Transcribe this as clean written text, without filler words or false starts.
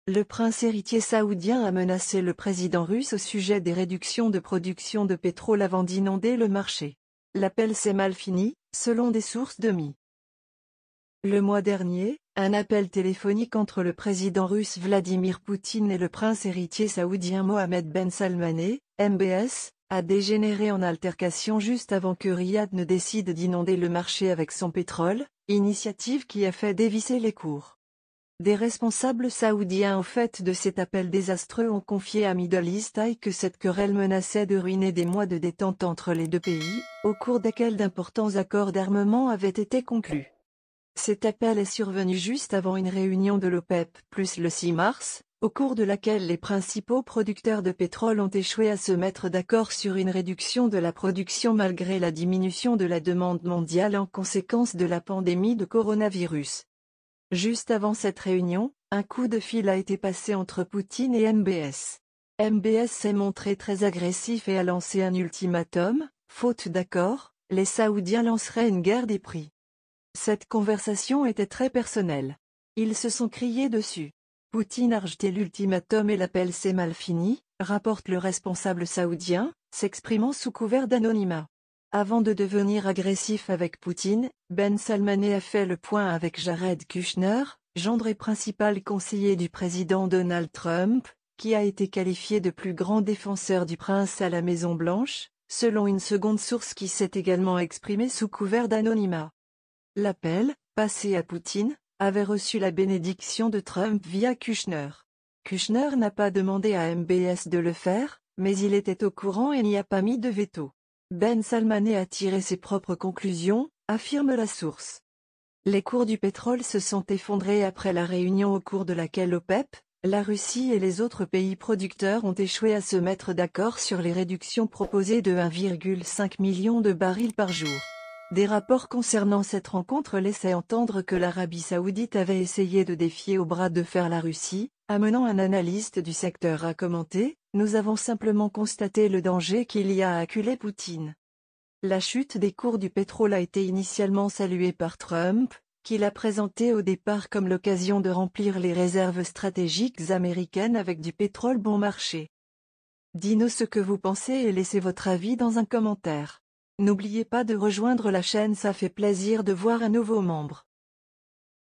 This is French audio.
Le prince héritier saoudien a menacé le président russe au sujet des réductions de production de pétrole avant d'inonder le marché. L'appel s'est mal fini, selon des sources de Mi. Le mois dernier, un appel téléphonique entre le président russe Vladimir Poutine et le prince héritier saoudien Mohammed Ben Salmané, MBS, a dégénéré en altercation juste avant que Riyad ne décide d'inonder le marché avec son pétrole, initiative qui a fait dévisser les cours. Des responsables saoudiens au fait de cet appel désastreux ont confié à Middle East Eye que cette querelle menaçait de ruiner des mois de détente entre les deux pays, au cours desquels d'importants accords d'armement avaient été conclus. Cet appel est survenu juste avant une réunion de l'OPEP+ le 6 mars, au cours de laquelle les principaux producteurs de pétrole ont échoué à se mettre d'accord sur une réduction de la production malgré la diminution de la demande mondiale en conséquence de la pandémie de coronavirus. Juste avant cette réunion, un coup de fil a été passé entre Poutine et MBS. MBS s'est montré très agressif et a lancé un ultimatum, faute d'accord, les Saoudiens lanceraient une guerre des prix. Cette conversation était très personnelle. Ils se sont criés dessus. Poutine a rejeté l'ultimatum et l'appel s'est mal fini, rapporte le responsable saoudien, s'exprimant sous couvert d'anonymat. Avant de devenir agressif avec Poutine, Ben Salmané a fait le point avec Jared Kushner, gendre et principal conseiller du président Donald Trump, qui a été qualifié de plus grand défenseur du prince à la Maison-Blanche, selon une seconde source qui s'est également exprimée sous couvert d'anonymat. L'appel, passé à Poutine, avait reçu la bénédiction de Trump via Kushner. Kushner n'a pas demandé à MBS de le faire, mais il était au courant et n'y a pas mis de veto. Ben Salmané a tiré ses propres conclusions, affirme la source. Les cours du pétrole se sont effondrés après la réunion au cours de laquelle l'OPEP, la Russie et les autres pays producteurs ont échoué à se mettre d'accord sur les réductions proposées de 1,5 million de barils par jour. Des rapports concernant cette rencontre laissaient entendre que l'Arabie saoudite avait essayé de défier au bras de fer la Russie, amenant un analyste du secteur à commenter « Nous avons simplement constaté le danger qu'il y a à acculer Poutine ». La chute des cours du pétrole a été initialement saluée par Trump, qui l'a présenté au départ comme l'occasion de remplir les réserves stratégiques américaines avec du pétrole bon marché. Dis-nous ce que vous pensez et laissez votre avis dans un commentaire. N'oubliez pas de rejoindre la chaîne, ça fait plaisir de voir un nouveau membre.